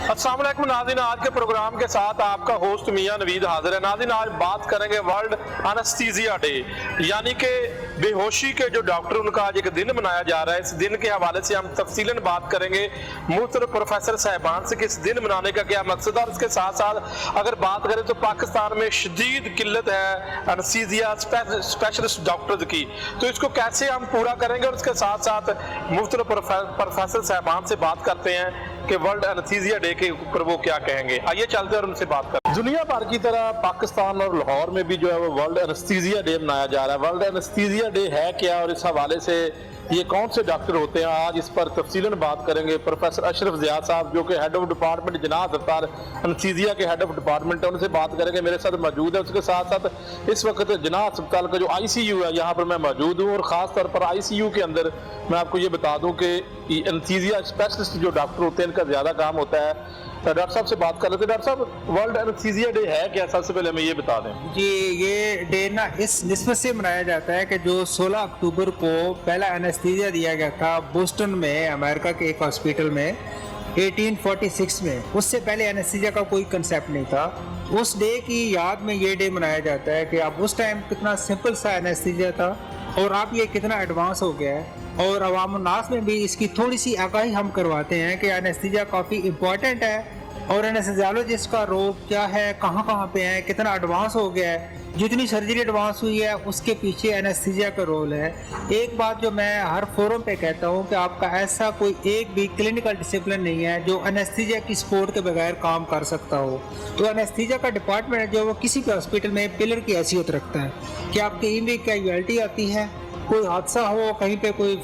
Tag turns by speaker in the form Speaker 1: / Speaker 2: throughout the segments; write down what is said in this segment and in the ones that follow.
Speaker 1: अस्सलाम वालेकुम नाज़रीन, आज के प्रोग्राम के साथ आपका होस्ट मियां नवीद हाजिर है। नाज़रीन, आज बात करेंगे वर्ल्ड एनेस्थीसिया डे, यानी कि बेहोशी के जो डॉक्टर, उनका आज एक दिन मनाया जा रहा है। इस दिन के हवाले से हम तफसीलन बात करेंगे मुख्तलिफ प्रोफेसर साहिबान से कि इस दिन मनाने का क्या मकसद है। और इसके साथ साथ अगर बात करें तो पाकिस्तान में शदीद किल्लत है एनेस्थीसिया स्पेशलिस्ट डॉक्टर्स की, तो इसको कैसे हम पूरा करेंगे। और इसके साथ साथ मुख्तलिफ प्रोफेसर साहिबान से बात करते हैं कि वर्ल्ड एनेस्थीसिया डे के ऊपर वो क्या कहेंगे। आइए चलते हैं और उनसे बात करते हैं। दुनिया भर की तरह पाकिस्तान और लाहौर में भी जो है वो वर्ल्ड एनेस्थीसिया डे मनाया जा रहा है। वर्ल्ड एनेस्थीसिया डे है क्या और इस हवाले से ये कौन से डॉक्टर होते हैं, आज इस पर तफसीलन बात करेंगे। प्रोफेसर अशरफ ज़िया साहब जो कि हेड ऑफ डिपार्टमेंट जिनाह अस्पताल एनेस्थीसिया के हेड ऑफ डिपार्टमेंट है, उनसे बात करेंगे, मेरे साथ मौजूद है। उसके साथ साथ इस वक्त जिनाह अस्पताल का जो ICU है यहाँ पर मैं मौजूद हूँ, और ख़ास तौर पर ICU के अंदर मैं आपको ये बता दूँ कि एनेस्थीसिया स्पेशलिस्ट जो डॉक्टर होते हैं इनका ज़्यादा काम होता है। डॉक्टर साहब से बात कर रहे थे। डॉक्टर साहब, वर्ल्ड एनेस्थीसिया डे है क्या, सबसे पहले हमें ये बता दें।
Speaker 2: जी, ये डे ना इस निस्बत से मनाया जाता है कि जो 16 अक्टूबर को पहला एनेस्थीसिया दिया गया था बोस्टन में, अमेरिका के एक हॉस्पिटल में 1846 में, उससे पहले एनेस्थीसिया का कोई कंसेप्ट नहीं था। उस डे की याद में ये डे मनाया जाता है कि अब उस टाइम कितना सिंपल सा एनेस्थीसिया था और अब ये कितना एडवांस हो गया है। और अवाम नास में भी इसकी थोड़ी सी आगाही हम करवाते हैं कि एनेस्थीसिया काफ़ी इम्पॉर्टेंट है और एनेस्थीसियोलॉजिस्ट का रोल क्या है, कहाँ कहाँ पे है, कितना एडवांस हो गया है। जितनी सर्जरी एडवांस हुई है उसके पीछे एनेस्थीसिया का रोल है। एक बात जो मैं हर फोरम पे कहता हूँ कि आपका ऐसा कोई एक भी क्लिनिकल डिसिप्लिन नहीं है जो एनेस्थीसिया की सपोर्ट के बगैर काम कर सकता हो। तो एनेस्थीसिया का डिपार्टमेंट जो वो किसी भी हॉस्पिटल में पिलर की हैसियत रखता है कि आपकी इनमें कैजुअलिटी आती है, कोई हादसा हो, कहीं पे कोई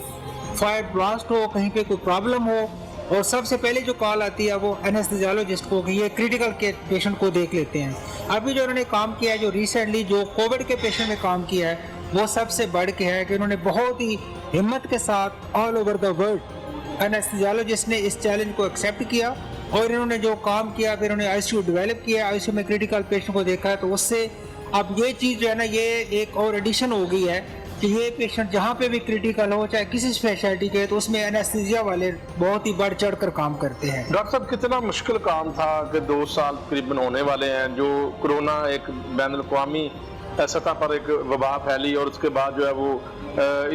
Speaker 2: फायर ब्लास्ट हो, कहीं पे कोई प्रॉब्लम हो, और सबसे पहले जो कॉल आती है वो एनेस्थीसियोलॉजिस्ट को कि ये क्रिटिकल के पेशेंट को देख लेते हैं। अभी जो उन्होंने काम किया है, जो रिसेंटली जो कोविड के पेशेंट में काम किया है, वो सबसे बढ़ के है कि उन्होंने बहुत ही हिम्मत के साथ all over the world anaesthesiologist ने इस चैलेंज को एक्सेप्ट किया और इन्होंने जो काम किया, फिर उन्होंने ICU डेवलप किया, ICU में क्रिटिकल पेशेंट को देखा है। तो उससे अब ये चीज़ जो है ना, ये एक और एडिशन हो गई है कि ये पेशेंट जहाँ पे भी क्रिटिकल हो, चाहे किसी स्पेशलिटी के, तो उसमें एनेस्थीसिया वाले बहुत ही बढ़ चढ़ कर काम करते हैं।
Speaker 1: डॉक्टर साहब, कितना मुश्किल काम था कि 2 साल तकरीबन होने वाले हैं जो कोरोना एक बैनुल-अक़वामी सतह पर एक वबा फैली और उसके बाद जो है वो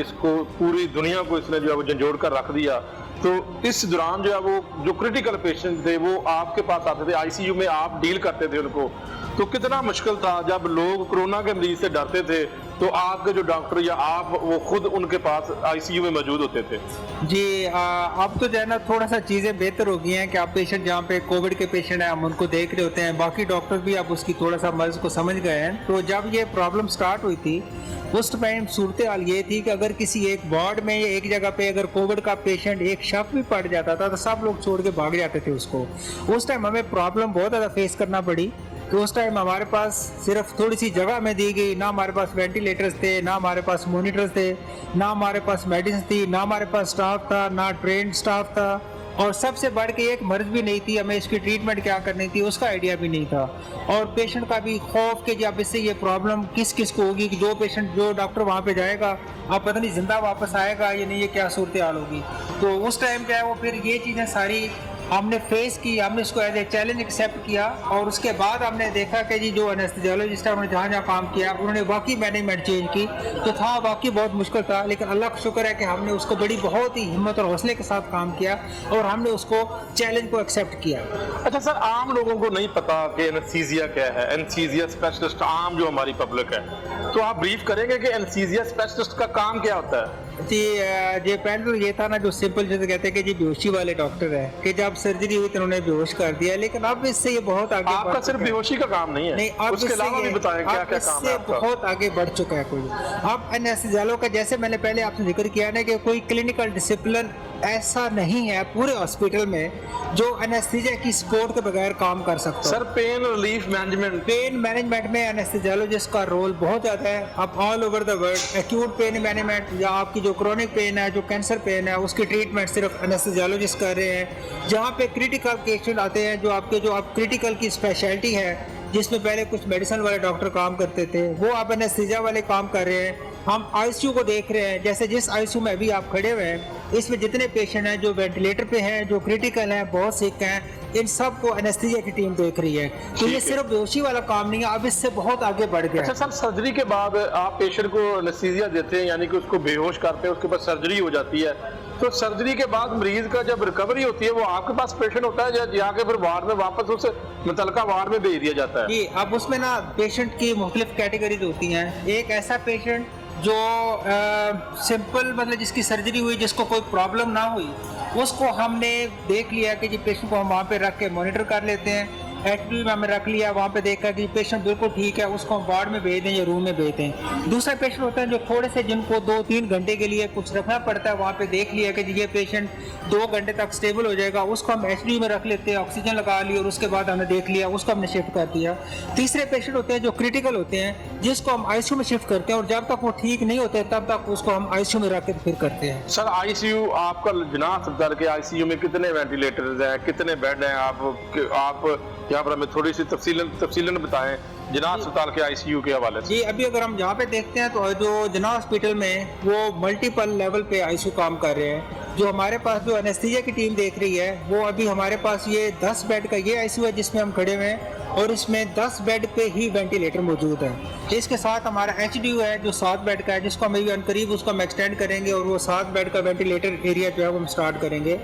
Speaker 1: इसको पूरी दुनिया को इसने जो है वो झंझोड़ कर रख दिया। तो इस दौरान जो है वो जो क्रिटिकल पेशेंट थे वो आपके पास आते थे, ICU में आप डील करते थे उनको, तो कितना मुश्किल था जब लोग कोरोना के मरीज से डरते थे तो आपके जो डॉक्टर या आप वो खुद उनके पास ICU में मौजूद होते थे।
Speaker 2: जी, अब तो जो है ना थोड़ा सा चीज़ें बेहतर हो गई हैं कि आप पेशेंट जहाँ पे कोविड के पेशेंट हैं हम उनको देख रहे होते हैं, बाकी डॉक्टर भी अब उसकी थोड़ा सा मर्ज को समझ गए हैं। तो जब ये प्रॉब्लम स्टार्ट हुई थी उस टाइम सूरत हाल ये थी कि अगर किसी एक वार्ड में या एक जगह पे अगर कोविड का पेशेंट एक शक भी पड़ जाता था तो सब लोग छोड़ के भाग जाते थे उसको। उस टाइम हमें प्रॉब्लम बहुत ज़्यादा फेस करना पड़ी। तो उस टाइम हमारे पास सिर्फ थोड़ी सी जगह में दी गई, ना हमारे पास वेंटिलेटर्स थे, ना हमारे पास मॉनिटर्स थे, ना हमारे पास मेडिसिन थी, ना हमारे पास स्टाफ था, ना ट्रेंड स्टाफ था, और सबसे बढ़ के एक मर्ज भी नहीं थी, हमें इसकी ट्रीटमेंट क्या करनी थी उसका आइडिया भी नहीं था। और पेशेंट का भी खौफ कि जब इससे ये प्रॉब्लम किस किस को होगी, कि जो पेशेंट जो डॉक्टर वहाँ पे जाएगा अब पता नहीं जिंदा वापस आएगा या नहीं, ये क्या सूरत हाल होगी। तो उस टाइम क्या है वो फिर ये चीज़ें सारी हमने फेस की, हमने इसको एज ए चैलेंज एक्सेप्ट किया। और उसके बाद हमने देखा कि जी जो एनेस्थीसियोलॉजिस्ट है उन्होंने जहाँ जहाँ काम किया उन्होंने वाकई मैनेजमेंट चेंज की, तो था वाकई बहुत मुश्किल था, लेकिन अल्लाह का शुक्र है कि हमने उसको बड़ी बहुत ही हिम्मत और हौसले के साथ काम किया और हमने उसको चैलेंज को एक्सेप्ट किया।
Speaker 1: अच्छा सर, आम लोगों को नहीं पता कि एनेस्थीसिया क्या है, एनेस्थीसिया स्पेशलिस्ट आम जो हमारी पब्लिक है, तो आप ब्रीफ करेंगे कि एनेस्थीसिया स्पेशलिस्ट का काम क्या होता है।
Speaker 2: जी पहले तो ये था ना जो सिंपल जैसे कहते हैं कि जी बेहोशी वाले डॉक्टर है कि जब सर्जरी हुई तो उन्होंने बेहोश कर दिया, लेकिन अब इससे ये बहुत आगे
Speaker 1: आपका सिर्फ बेहोशी का काम नहीं है,
Speaker 2: नहीं, अब
Speaker 1: उसके अलावा भी बताएं क्या क्या काम है आपका।
Speaker 2: बहुत आगे बढ़ चुका है कोई। अब एनेस्थीसियोलॉजी का जैसे मैंने पहले आपसे जिक्र किया ना कि कोई क्लिनिकल डिसिप्लिन ऐसा नहीं है पूरे हॉस्पिटल में जो एनेस्थीसिया की सपोर्ट के बगैर काम कर सकता है।
Speaker 1: Sir, pain relief management,
Speaker 2: pain management में एनेस्थीसियोलॉजिस्ट का रोल बहुत ज़्यादा है। अब all over the world acute pain management या आपकी जो क्रोनिक पेन है, जो कैंसर पेन है, उसकी ट्रीटमेंट सिर्फ एनेस्थीसियोलॉजिस्ट कर रहे हैं। जहाँ पे क्रिटिकल पेशेंट आते हैं, जो आपके जो आप क्रिटिकल की स्पेशलिटी है जिसमें पहले कुछ मेडिसिन वाले डॉक्टर काम करते थे, वो अब एनेस्थीसिया वाले काम कर रहे हैं। हम ICU को देख रहे हैं, जैसे जिस ICU में अभी आप खड़े हुए हैं इसमें जितने पेशेंट हैं जो वेंटिलेटर पे हैं, जो क्रिटिकल हैं, बहुत सिक हैं, इन सब को एनेस्थीसिया की टीम देख रही है। तो ये सिर्फ बेहोशी वाला काम नहीं है, अब इससे बहुत आगे बढ़ गया।
Speaker 1: अच्छा सर, सर्जरी के बाद आप पेशेंट को एनेस्थीसिया देते हैं, यानी कि उसको बेहोश करते हैं, उसके बाद सर्जरी हो जाती है, तो सर्जरी के बाद मरीज का जब रिकवरी होती है वो आपके पास पेशेंट होता है या जाके फिर वार्ड में वापस उस मुतलका वार्ड में भेज दिया जाता है?
Speaker 2: जी, अब उसमें ना पेशेंट की मुख्तलिफ कैटेगरीज होती हैं। एक ऐसा पेशेंट जो सिंपल मतलब जिसकी सर्जरी हुई, जिसको कोई प्रॉब्लम ना हुई, उसको हमने देख लिया कि जी पेशेंट को हम वहाँ पे रख के मॉनिटर कर लेते हैं। एचडी में हमें रख लिया, वहाँ पे देखा कि पेशेंट बिल्कुल ठीक है, उसको हम वार्ड में भेज दें या रूम में भेज दें। दूसरा पेशेंट होता है जो थोड़े से, जिनको 2-3 घंटे के लिए कुछ रखना पड़ता है, वहाँ पे देख लिया कि ये पेशेंट 2 घंटे तक स्टेबल हो जाएगा, उसको हम एचडी में रख लेते हैं, ऑक्सीजन लगा ली और उसके बाद हमने देख लिया, उसको हमने शिफ्ट कर दिया। तीसरे पेशेंट होते हैं जो क्रिटिकल होते हैं, जिसको हम आईसीयू में शिफ्ट करते हैं और जब तक वो ठीक नहीं होते तब तक उसको हम आईसीयू में रख के फिर करते हैं।
Speaker 1: सर आईसीयू आपका जिनाह अस्पताल के आईसीयू में कितने वेंटिलेटर्स हैं, कितने बेड हैं? आप यहाँ पर हमें थोड़ी सी तफसीलन बताएं जिनाह अस्पताल के आईसीयू के हवाले से।
Speaker 2: जी, अभी अगर हम यहाँ पे देखते हैं तो जो जिनाह हॉस्पिटल में वो मल्टीपल लेवल पे आईसीयू काम कर रहे हैं। जो हमारे पास जो एनेस्थीसिया की टीम देख रही है, वो अभी हमारे पास ये 10 बेड का ये आईसीयू है जिसमें हम खड़े हुए हैं और इसमें 10 बेड पे ही वेंटिलेटर मौजूद है। इसके साथ हमारा एचडीयू है जो 7 बेड का है, जिसको हम अभी अनकरीब उसको हम एक्सटेंड करेंगे और वो 7 बेड का वेंटिलेटर एरिया जो है वो हम स्टार्ट करेंगे।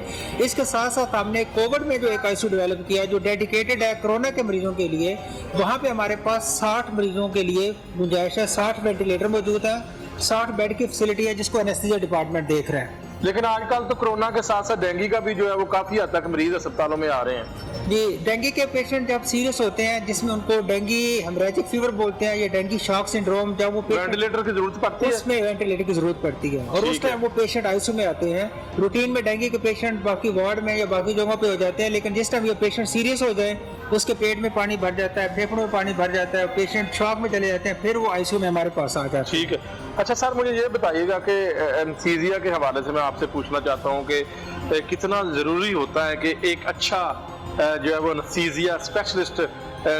Speaker 2: इसके साथ साथ हमने कोविड में जो एक आईसीयू डेवलप किया है जो डेडिकेटेड है कोरोना के मरीजों के लिए। वहाँ पे हमारे पास 60 मरीजों के लिए गुंजाइश है, 60 वेंटिलेटर मौजूद है, 60 बेड की फैसिलिटी है जिसको एनेस्थीसिया डिपार्टमेंट देख रहा है।
Speaker 1: लेकिन आजकल तो कोरोना के साथ साथ डेंगू का भी जो है वो काफी हद तक मरीज अस्पतालों में आ रहे हैं।
Speaker 2: जी, डेंगू के पेशेंट जब सीरियस होते हैं, जिसमें उनको डेंगू हेमरेजिक फीवर बोलते हैं या डेंगू शॉक सिंड्रोम, जब वो
Speaker 1: वेंटिलेटर की जरूरत पड़ती है,
Speaker 2: उसमें वेंटिलेटर की जरूरत पड़ती है और उस टाइम वो पेशेंट आईसीयू में आते हैं। रूटीन में डेंगू के पेशेंट बाकी वार्ड में या बाकी जगहों पे हो जाते हैं, लेकिन जिस टाइम ये पेशेंट सीरियस हो जाए, उसके पेट में पानी भर जाता है, फेफड़ों में पानी भर जाता है, पेशेंट शॉक में चले जाते हैं, फिर वो आईसीयू में हमारे पास आ जाते हैं।
Speaker 1: ठीक है। अच्छा सर, मुझे ये बताइएगा कि एनेस्थीसिया के हवाले से मैं आपसे पूछना चाहता हूँ कि कितना ज़रूरी होता है कि एक अच्छा जो है वो एनेस्थीसिया स्पेशलिस्ट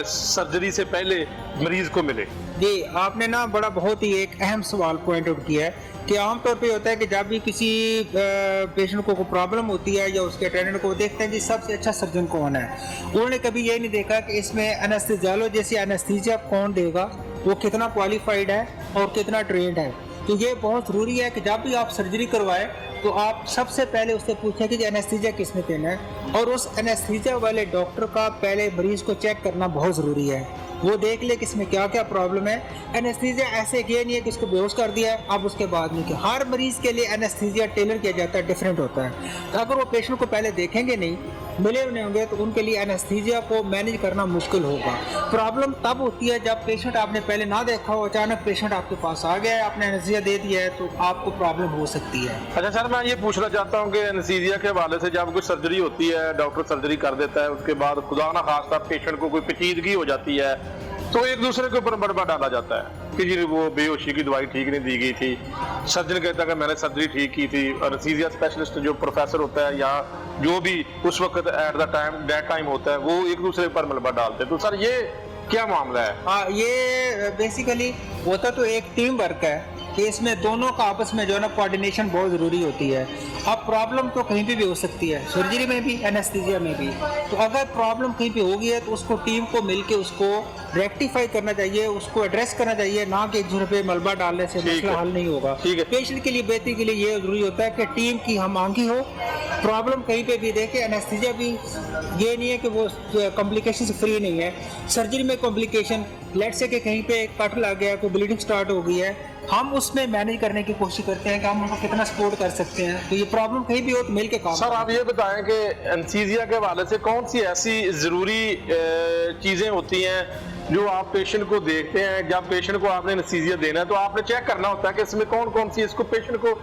Speaker 1: सर्जरी से पहले मरीज को मिले?
Speaker 2: जी, आपने ना बड़ा बहुत ही एक अहम सवाल पॉइंट आउट किया है कि आमतौर पे होता है कि जब भी किसी पेशेंट को कोई प्रॉब्लम होती है या उसके अटेंडेंट को देखते हैं कि सबसे अच्छा सर्जन कौन है, उन्होंने कभी ये नहीं देखा कि इसमें एनेस्थीसियोलॉजिस्ट जैसी एनेस्थीसिया कौन देगा, वो कितना क्वालिफाइड है और कितना ट्रेंड है। तो ये बहुत ज़रूरी है कि जब भी आप सर्जरी करवाएं तो आप सबसे पहले उससे पूछें कि एनेस्थीसिया किसने देना है और उस एनेस्थीसिया वाले डॉक्टर का पहले मरीज को चेक करना बहुत ज़रूरी है। वो देख ले कि इसमें क्या क्या प्रॉब्लम है। एनेस्थीसिया ऐसे किया नहीं है कि इसको बेहोश कर दिया है अब उसके बाद नहीं किया। हर मरीज के लिए एनेस्थीसिया टेलर किया जाता है, डिफरेंट होता है। तो अगर वो पेशेंट को पहले देखेंगे नहीं, मिले नहीं होंगे, तो उनके लिए एनेस्थीसिया को मैनेज करना मुश्किल होगा। प्रॉब्लम तब होती है जब पेशेंट आपने पहले ना देखा हो, अचानक पेशेंट आपके पास आ गया है, आपने एनेस्थीसिया दे दिया है, तो आपको प्रॉब्लम हो सकती है।
Speaker 1: अच्छा सर, मैं ये पूछना चाहता हूँ कि एनेस्थीसिया के हवाले से जब कोई सर्जरी होती है, डॉक्टर सर्जरी कर देता है, उसके बाद खुदा ना खास्ता पेशेंट को कोई पेचीदगी हो जाती है, तो एक दूसरे के ऊपर बड़बा डाला जाता है कि जी वो बेहोशी की दवाई ठीक नहीं दी गई थी, सर्जन कहता है कि मैंने सर्जरी ठीक की थी, और एनेस्थीसिया स्पेशलिस्ट जो प्रोफेसर होता है या जो भी उस वक्त at the time that time होता है, वो एक दूसरे पर मलबा डालते हैं। तो सर ये क्या मामला है?
Speaker 2: हाँ, ये बेसिकली होता तो एक टीम वर्क है कि इसमें दोनों का आपस में जो है ना कोऑर्डिनेशन बहुत ज़रूरी होती है। अब प्रॉब्लम तो कहीं पे भी हो सकती है, सर्जरी में भी, एनेस्थीसिया में भी। तो अगर प्रॉब्लम कहीं पे होगी है तो उसको टीम को मिलके उसको रेक्टिफाई करना चाहिए, उसको एड्रेस करना चाहिए, ना कि एक दूसरे पे मलबा डालने से मसला हल नहीं होगा। पेशेंट के लिए बेहतरी के लिए ये जरूरी होता है कि टीम की हमआंगी हो। प्रॉब्लम कहीं पे भी देखे, एनेस्थीसिया भी ये नहीं है कि वो कॉम्प्लिकेशन से फ्री नहीं है। सर्जरी में कॉम्प्लिकेशन, लेट से कि कहीं पे कट लग गया, कोई ब्लीडिंग स्टार्ट हो गई है, हम उसमें मैनेज करने की कोशिश करते हैं कि हम उनको कितना सपोर्ट कर सकते हैं। तो ये प्रॉब्लम कहीं भी हो तो मिल के काम।
Speaker 1: सर आप ये बताएं कि एनेस्थीसिया के हवाले से कौन सी ऐसी ज़रूरी चीज़ें होती हैं जो आप पेशेंट को देखते हैं? जब पेशेंट को आपने एनेस्थीसिया देना है तो आपने चेक करना होता है कि इसमें कौन कौन सी, इसको पेशेंट को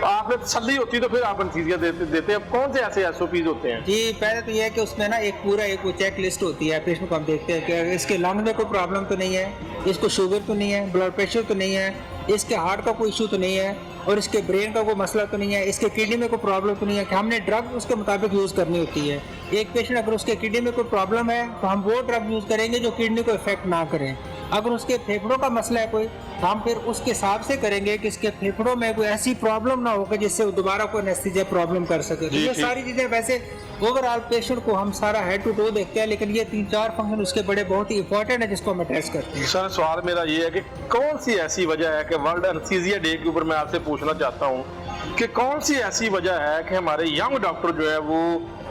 Speaker 1: आपने तसल्ली होती है तो फिर आप एनेस्थीसिया देते हैं। कौन से ऐसे एसओपीज होते हैं?
Speaker 2: जी, पहले तो ये है कि उसमें ना एक पूरा एक चेक लिस्ट होती है। पेशेंट को हम देखते हैं कि इसके लंग में कोई प्रॉब्लम तो नहीं है, इसको शुगर तो नहीं है, ब्लड प्रेशर तो नहीं है, इसके हार्ट का कोई इशू तो नहीं है, और इसके ब्रेन का कोई मसला तो नहीं है, इसके किडनी में कोई प्रॉब्लम तो नहीं है। कि हमने ड्रग उसके मुताबिक यूज़ करनी होती है। एक पेशेंट अगर उसके किडनी में कोई प्रॉब्लम है तो हम वो ड्रग यूज़ करेंगे जो किडनी को इफेक्ट ना करें। अगर उसके फेफड़ों का मसला है कोई, तो हम फिर उसके हिसाब से करेंगे कि इसके फेफड़ों में कोई ऐसी प्रॉब्लम ना हो कि जिससे वो दोबारा कोई एनेस्थीसिया प्रॉब्लम कर सके। तो ये सारी चीज़ें वैसे ओवरऑल पेशेंट को हम सारा हेड टू टो देखते हैं, लेकिन ये 3-4 फंक्शन उसके बड़े बहुत ही इंपॉर्टेंट है जिसको हम अटैच करते हैं।
Speaker 1: सर सवाल मेरा ये है कि कौन सी ऐसी वजह है कि वर्ल्ड एनेस्थीसिया डे के ऊपर मैं आपसे पूछना चाहता हूँ कि कौन सी ऐसी वजह है कि हमारे यंग डॉक्टर जो है वो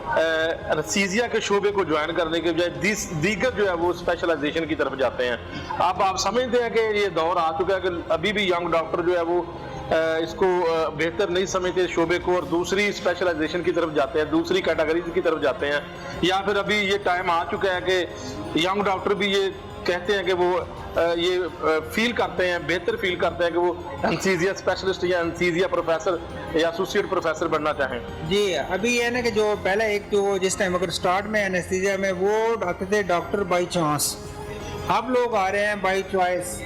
Speaker 1: एनेस्थीसिया के शोबे को ज्वाइन करने के बजाय दीगर जो है वो स्पेशलाइजेशन की तरफ जाते हैं। अब आप समझते हैं कि ये दौर आ चुका है कि अभी भी यंग डॉक्टर जो है वो इसको बेहतर नहीं समझते शोबे को और दूसरी स्पेशलाइजेशन की तरफ जाते हैं, दूसरी कैटेगरीज की तरफ जाते हैं, या फिर अभी ये टाइम आ चुका है कि यंग डॉक्टर भी ये कहते हैं कि वो ये फील करते हैं, बेहतर फील करते हैं कि वो एनेस्थीसिया स्पेशलिस्ट या एनेस्थीसिया प्रोफेसर या एसोसिएट प्रोफेसर बनना चाहें।
Speaker 2: जी, अभी ये है ना कि जो पहले एक जो जिस टाइम अगर स्टार्ट में एनेस्थीसिया में वो आते थे डॉक्टर बाई चांस, अब लोग आ रहे हैं बाई चॉइस।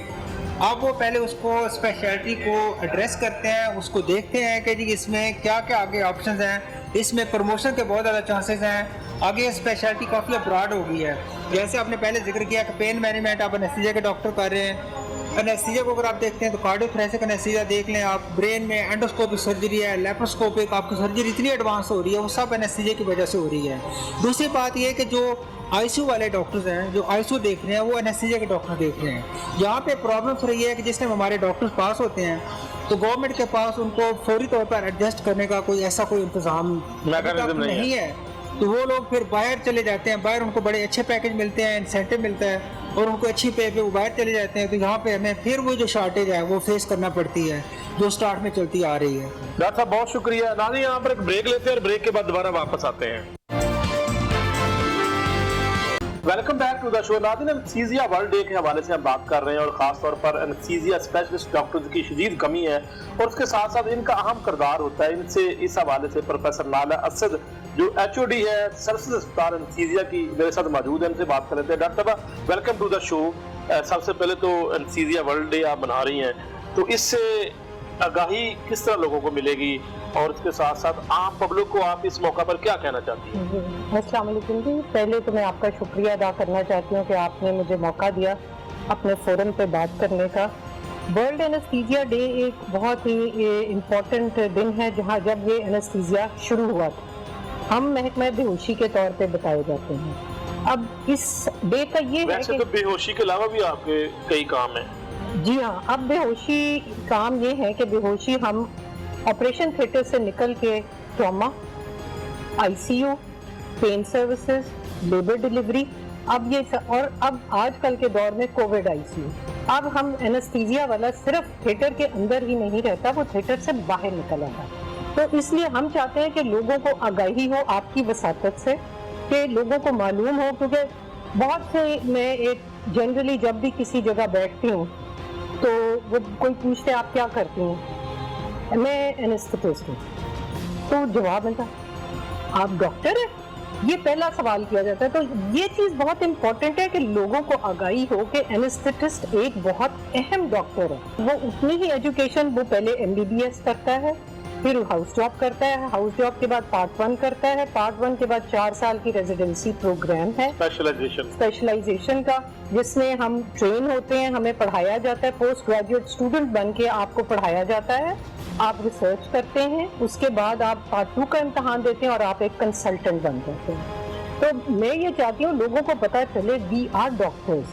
Speaker 2: अब वो पहले उसको स्पेशलिटी को एड्रेस करते हैं, उसको देखते हैं कि जी इसमें क्या क्या आगे ऑप्शंस हैं, इसमें प्रमोशन के बहुत ज़्यादा चांसेस हैं, आगे स्पेशलिटी काफ़ी ब्रॉड हो गई है। जैसे आपने पहले जिक्र किया कि पेन मैनेजमेंट आप एनेस्थीसिया के डॉक्टर कर रहे हैं, एनेस्थीसिया को अगर आप देखते हैं तो कार्डियोथोरेसिक एनेस्थीसिया देख लें आप, ब्रेन में एंडोस्कोपिक सर्जरी है, लेप्रोस्कोपिक आपकी सर्जरी इतनी एडवांस हो रही है, वो सब एनेस्थीसिया की वजह से हो रही है। दूसरी बात ये है कि जो आईसीयू वाले डॉक्टर्स हैं, जो आईसीयू देख रहे हैं, वो एनेस्थीसिया के डॉक्टर देख रहे हैं। यहाँ पे प्रॉब्लम रही है कि जिस टाइम हमारे डॉक्टर्स पास होते हैं तो गवर्नमेंट के पास उनको फौरी तौर पर एडजस्ट करने का कोई ऐसा कोई इंतजाम नहीं है, तो वो लोग फिर बाहर चले जाते हैं। बाहर उनको बड़े अच्छे पैकेज मिलते हैं, इंसेंटिव मिलता है और उनको अच्छी पे वो बाहर चले जाते हैं। तो यहाँ पे हमें फिर वो जो शॉर्टेज है वो फेस करना पड़ती है जो स्टार्ट में चलती आ रही है।
Speaker 1: डॉक्टर साहब बहुत शुक्रिया। नाज़रीन यहाँ पर एक ब्रेक लेते हैं और ब्रेक के बाद दोबारा वापस आते हैं। Welcome back to the show. नाज़रीन एनेस्थीसिया वर्ल्ड डे के हवाले से हम बात कर रहे हैं और ख़ास तौर पर एनेस्थीसिया स्पेशलिस्ट डॉक्टर्स की शदीद कमी है और उसके साथ साथ इनका अहम किरदार होता है। इनसे इस हवाले से प्रोफेसर नाला असद जो HOD है सर्विसेज अस्पताल एनेस्थीसिया की मेरे साथ मौजूद है, इनसे बात कर लेते हैं। डॉक्टर साहब वेलकम टू द शो। सबसे पहले तो एनेस्थीसिया वर्ल्ड डे आप मना रही हैं, तो इससे आगाही किस तरह लोगों को मिलेगी और इसके साथ साथ आम पब्लिक को आप इस मौका पर क्या कहना चाहती हैं?
Speaker 3: अस्सलाम वालेकुम जी, पहले तो मैं आपका शुक्रिया अदा करना चाहती हूँ कि आपने मुझे मौका दिया अपने फोरम पे बात करने का। वर्ल्ड एनेस्थीसिया डे एक बहुत ही इम्पोर्टेंट दिन है जहाँ जब ये एनेस्थीसिया शुरू हुआ था हम महकमा बेहोशी के तौर पे बताए जाते हैं। अब इस डे का ये
Speaker 1: वैसे
Speaker 3: है
Speaker 1: तो बेहोशी के अलावा भी आपके कई काम हैं।
Speaker 3: जी हाँ, अब बेहोशी काम ये है कि बेहोशी हम ऑपरेशन थिएटर से निकल के trauma, ICU, pain services, labour delivery, अब ये और अब आजकल के दौर में कोविड आईसीयू। अब हम एनेस्थीसिया वाला सिर्फ थिएटर के अंदर ही नहीं रहता, वो थिएटर से बाहर निकल आता। तो इसलिए हम चाहते हैं कि लोगों को आगाही हो आपकी वसातत से, कि लोगों को मालूम हो, क्योंकि बहुत से मैं एक जनरली जब भी किसी जगह बैठती हूँ तो वो कोई पूछते आप क्या करती हैं, मैं एनेस्थेटिस्ट हूँ, तो जवाब मिलता आप डॉक्टर हैं, ये पहला सवाल किया जाता है। तो ये चीज़ बहुत इम्पोर्टेंट है कि लोगों को आगाही हो कि एनेस्थेटिस्ट एक बहुत अहम डॉक्टर है। वो उतनी ही एजुकेशन वो पहले MBBS करता है, फिर हाउस जॉब करता है, हाउस जॉब के बाद पार्ट 1 करता है, पार्ट 1 के बाद 4 साल की रेजिडेंसी प्रोग्राम है स्पेशलाइजेशन का, जिसमें हम ट्रेन होते हैं, हमें पढ़ाया जाता है, पोस्ट ग्रेजुएट स्टूडेंट बन के आपको पढ़ाया जाता है, आप रिसर्च करते हैं, उसके बाद आप पार्ट 2 का इम्तहान देते हैं और आप एक कंसल्टेंट बन जाते हैं। तो मैं ये चाहती हूँ लोगों को पता चले वी आर डॉक्टर्स,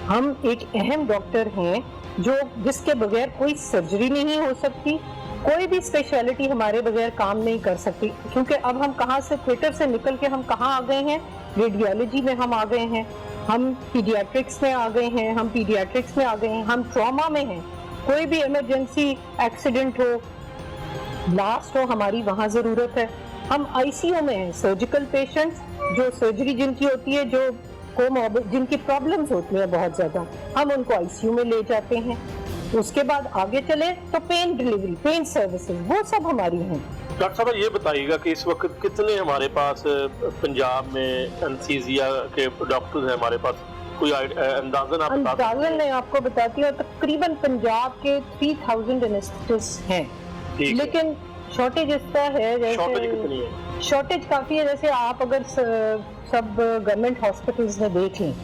Speaker 3: हम एक अहम डॉक्टर हैं जो जिसके बगैर कोई सर्जरी नहीं हो सकती, कोई भी स्पेशलिटी हमारे बगैर काम नहीं कर सकती। क्योंकि अब हम कहाँ से थिएटर से निकल के हम कहाँ आ गए हैं, रेडियोलॉजी में हम आ गए हैं, हम पीडियाट्रिक्स में आ गए हैं, हम पीडियाट्रिक्स में आ गए हैं, हम ट्रॉमा में हैं। कोई भी इमरजेंसी एक्सीडेंट हो, ब्लास्ट हो, हमारी वहाँ ज़रूरत है। हम आईसीयू में हैं, सर्जिकल पेशेंट्स जो सर्जरी जिनकी होती है, जो कोमॉर्बिड जिनकी प्रॉब्लम्स होती हैं बहुत ज़्यादा, हम उनको आईसीयू में ले जाते हैं। उसके बाद आगे चले तो पेन डिलीवरी, पेन सर्विसेज, वो सब हमारी हैं।
Speaker 1: डॉक्टर साहब ये बताइएगा कि इस वक्त कितने हमारे पास पंजाब में एनेस्थीसिया के डॉक्टर्स हैं हमारे पास, कोई अंदाज़न आप बता सकते हैं?
Speaker 3: अंदाज़न मैं आपको बताती हूँ, तकरीबन पंजाब के 3000 एनेस्थेटिस्ट हैं, लेकिन शॉर्टेज इसका है, जैसे शॉर्टेज काफ़ी है। जैसे आप अगर सब गवर्नमेंट हॉस्पिटल्स में देख लें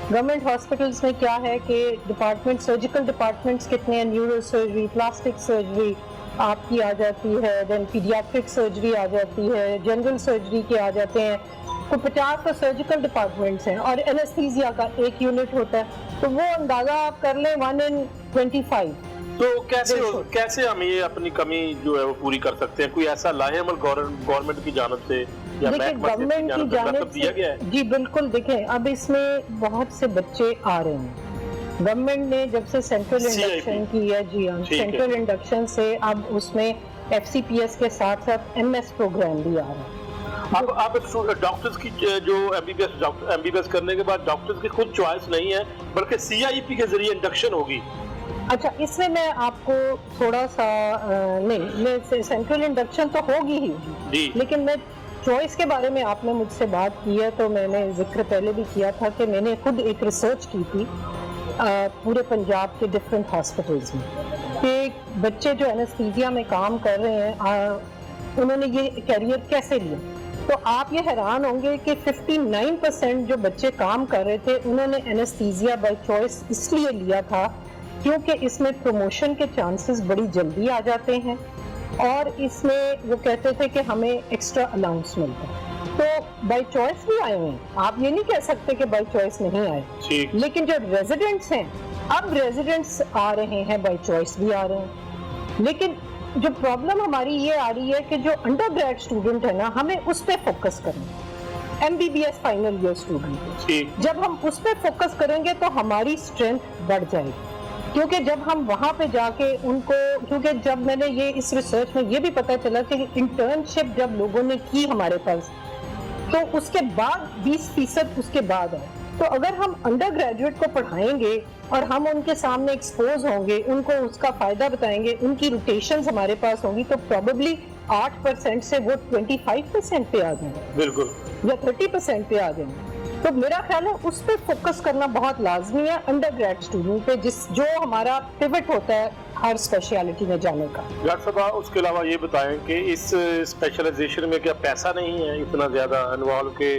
Speaker 3: गवर्नमेंट हॉस्पिटल्स में क्या है कि डिपार्टमेंट, सर्जिकल डिपार्टमेंट्स कितने हैं, न्यूरो सर्जरी, प्लास्टिक सर्जरी आपकी आ जाती है, देन पीडियाट्रिक सर्जरी आ जाती है, जनरल सर्जरी के आ जाते हैं, तो 50 तो सर्जिकल डिपार्टमेंट्स हैं और एनेस्थीसिया का एक यूनिट होता है, तो वो अंदाजा आप कर लें 1 in 25।
Speaker 1: तो कैसे हम ये अपनी कमी जो है वो पूरी कर सकते हैं? कोई ऐसा लाहेअमल गवर्नमेंट की जानिब से या
Speaker 3: देखिए गवर्नमेंट की जानिब
Speaker 1: दिया गया है?
Speaker 3: जी बिल्कुल, देखें अब इसमें बहुत से बच्चे आ रहे हैं। गवर्नमेंट ने जब से सेंट्रल इंडक्शन की है, जी हाँ, सेंट्रल इंडक्शन से अब उसमें FCPS के साथ साथ MS प्रोग्राम भी आ रहा है।
Speaker 1: अब डॉक्टर्स की जो MBBS करने के बाद डॉक्टर्स की खुद चॉइस नहीं है, बल्कि CIP के जरिए इंडक्शन होगी।
Speaker 3: अच्छा, इसमें मैं आपको थोड़ा सा नहीं, सेंट्रल इंडक्शन तो होगी ही
Speaker 1: जी,
Speaker 3: लेकिन मैं चॉइस के बारे में, आपने मुझसे बात की है तो मैंने जिक्र पहले भी किया था कि मैंने खुद एक रिसर्च की थी पूरे पंजाब के डिफरेंट हॉस्पिटल्स में कि बच्चे जो एनेस्थीसिया में काम कर रहे हैं उन्होंने ये कैरियर कैसे लिया। तो आप ये हैरान होंगे कि 59% जो बच्चे काम कर रहे थे उन्होंने एनेस्थीसिया बाय चॉइस इसलिए लिया था क्योंकि इसमें प्रमोशन के चांसेस बड़ी जल्दी आ जाते हैं और इसमें वो कहते थे कि हमें एक्स्ट्रा अलाउंस मिलता है। तो बाय चॉइस भी आए हुए हैं, आप ये नहीं कह सकते कि बाय चॉइस नहीं आए, लेकिन जो रेजिडेंट्स हैं, अब रेजिडेंट्स आ रहे हैं बाय चॉइस भी आ रहे हैं। लेकिन जो प्रॉब्लम हमारी ये आ रही है कि जो अंडर ग्रेड स्टूडेंट है ना, हमें उस पर फोकस करना है। MBBS फाइनल ईयर स्टूडेंट, जब हम उस पर फोकस करेंगे तो हमारी स्ट्रेंथ बढ़ जाएगी, क्योंकि जब हम वहाँ पे जाके उनको, क्योंकि जब मैंने ये इस रिसर्च में ये भी पता चला कि इंटर्नशिप जब लोगों ने की हमारे पास, तो उसके बाद 20% उसके बाद आए। तो अगर हम अंडर ग्रेजुएट को पढ़ाएंगे और हम उनके सामने एक्सपोज होंगे, उनको उसका फायदा बताएंगे, उनकी रोटेशंस हमारे पास होंगी, तो प्रोबेबली 8% से वो 25% पे आ जाएंगे,
Speaker 1: बिल्कुल,
Speaker 3: या 30% पे आ जाएंगे। तो मेरा ख्याल है उस पर फोकस करना बहुत लाजमी है, अंडर ग्रेड स्टूडेंट पे, जो हमारा पिवट होता है हर स्पेशलिटी में जाने का।
Speaker 1: डॉक्टर साहब, उसके अलावा ये बताएं कि इस स्पेशलाइजेशन में क्या पैसा नहीं है इतना ज्यादा इन्वॉल्व के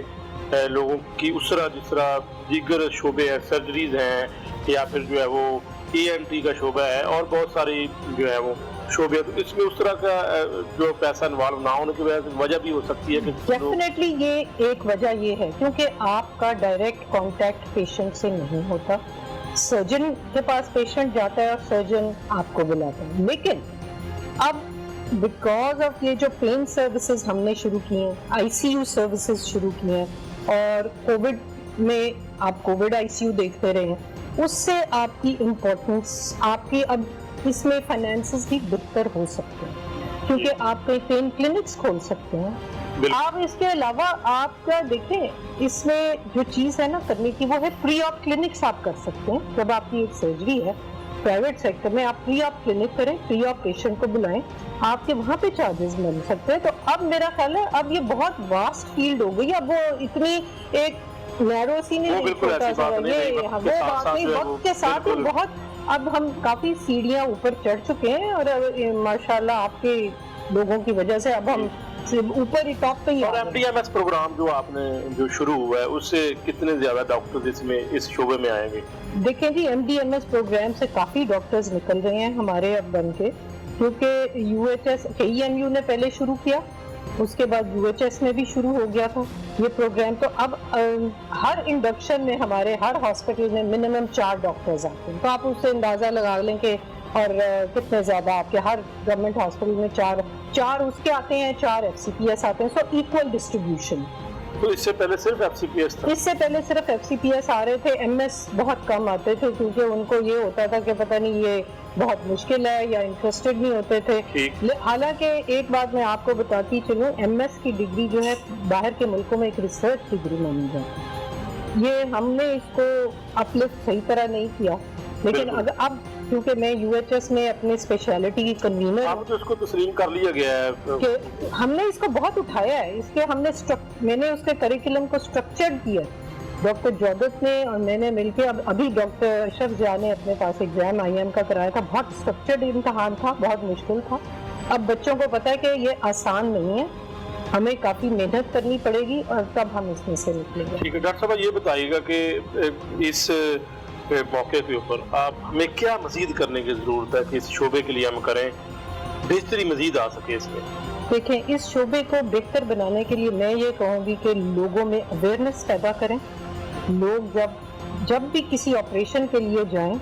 Speaker 1: लोगों की, उस तरह जिस तरह दीगर शोबे हैं, सर्जरीज हैं, या फिर जो है वो ENT का शोबा है और बहुत सारी जो है वो शोबे है, तो इसमें उस तरह का जो पैसा इन्वॉल्व ना होने की वजह भी हो सकती है कि
Speaker 3: डेफिनेटली ये एक वजह ये है क्योंकि आपका डायरेक्ट कांटेक्ट पेशेंट से नहीं होता। सर्जन के पास पेशेंट जाता है और सर्जन आपको बुलाता है, लेकिन अब बिकॉज ऑफ ये जो पेन सर्विसेज हमने शुरू किए हैं, ICU सर्विसेज शुरू किए हैं, और कोविड में आप कोविड ICU देखते रहे हैं, उससे आपकी इम्पोर्टेंस, आपकी अब इसमें फाइनेंसेस भी बेहतर हो सकते हैं क्योंकि आप कई पेन क्लिनिक्स खोल सकते हैं। आप इसके अलावा आपका देखें, इसमें जो चीज़ है ना करने की, वो है फ्री ऑफ क्लिनिक्स आप कर सकते हैं। जब आपकी एक सर्जरी है प्राइवेट सेक्टर में, आप फ्री ऑफ क्लिनिक करें, फ्री ऑफ पेशेंट को बुलाएं, आपके वहाँ पे चार्जेस मिल सकते हैं। तो अब मेरा ख्याल है अब ये बहुत वास्ट फील्ड हो गई, अब वो इतनी एक नैरो सी नहीं, छोटा सा ये वो बात नहीं, वक्त के साथ ही बहुत अब हम काफी सीढ़ियां ऊपर चढ़ चुके हैं और माशाल्लाह आपके लोगों की वजह से अब हम ऊपर ही टॉप पे ही।
Speaker 1: और MDMS प्रोग्राम जो आपने जो शुरू हुआ है, उससे कितने ज्यादा डॉक्टर्स इसमें इस शोबे में आएंगे?
Speaker 3: देखें जी, MDMS प्रोग्राम से काफी डॉक्टर्स निकल रहे हैं हमारे अब बन के, क्योंकि UHS KEMU ने पहले शुरू किया, उसके बाद UHS में भी शुरू हो गया था ये प्रोग्राम। तो अब हर इंडक्शन में हमारे हर हॉस्पिटल में मिनिमम 4 डॉक्टर्स आते हैं, तो आप उससे अंदाजा लगा लें कि और कितने ज्यादा आपके हर गवर्नमेंट हॉस्पिटल में 4 उसके आते हैं, 4 FCPS आते हैं, सो इक्वल डिस्ट्रीब्यूशन।
Speaker 1: तो इससे पहले सिर्फ FCPS था?
Speaker 3: इससे पहले सिर्फ FCPS आ रहे थे, MS बहुत कम आते थे क्योंकि उनको ये होता था कि पता नहीं ये बहुत मुश्किल है या इंटरेस्टेड नहीं होते थे। हालांकि एक बात मैं आपको बताती चलूं, MS की डिग्री जो है बाहर के मुल्कों में एक रिसर्च डिग्री मानी जाती है। ये हमने इसको अपलिफ्ट सही तरह नहीं किया, लेकिन अगर अब क्योंकि मैं UHS में अपने स्पेशलिटी की कन्वीनर,
Speaker 1: अब तो इसको तस्लीम कर लिया गया है
Speaker 3: कि हमने इसको बहुत उठाया है, इसके हमने मैंने उसके करिकुलम को स्ट्रक्चर्ड किया, डॉक्टर जौदत ने और मैंने मिलके। अब अभी डॉक्टर अशरफ जा ने अपने पास एग्जाम IIM का कराया था, बहुत स्ट्रक्चर्ड इम्तहान था, बहुत मुश्किल था। अब बच्चों को पता है कि ये आसान नहीं है, हमें काफ़ी मेहनत करनी पड़ेगी और तब हम इसमें से निकलेंगे।
Speaker 1: ठीक है डॉक्टर साहब, ये बताइएगा कि इस मौके के ऊपर आप हमें क्या मजीद करने की ज़रूरत है कि इस शोबे के लिए हम करें, बेहतरी मजीद आ सके इसमें?
Speaker 3: देखें, इस शोबे को बेहतर बनाने के लिए मैं ये कहूँगी कि लोगों में अवेयरनेस पैदा करें। लोग जब भी किसी ऑपरेशन के लिए जाएं,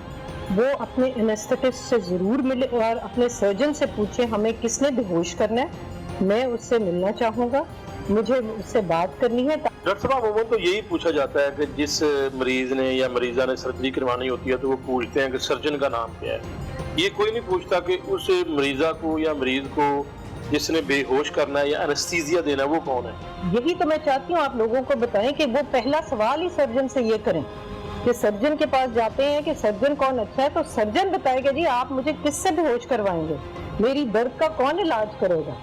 Speaker 3: वो अपने एनेस्थेटिस्ट से ज़रूर मिले और अपने सर्जन से पूछें हमें किसने बेहोश करना है, मैं उससे मिलना चाहूँगा, मुझे उससे बात करनी है।
Speaker 1: डॉक्टर साहब, अमूमन तो यही पूछा जाता है कि जिस मरीज ने या मरीजा ने सर्जरी करवानी होती है तो वो पूछते हैं कि सर्जन का नाम क्या है। ये कोई नहीं पूछता कि उस मरीजा को या मरीज को जिसने बेहोश करना है या एनेस्थीसिया देना है वो कौन है।
Speaker 3: यही तो मैं चाहती हूँ आप लोगों को बताएं कि वो पहला सवाल ही सर्जन से ये करें कि सर्जन के पास जाते हैं कि सर्जन कौन अच्छा है, तो सर्जन बताएगा जी आप मुझे किससे बेहोश करवाएंगे, मेरी दर्द का कौन इलाज करेगा।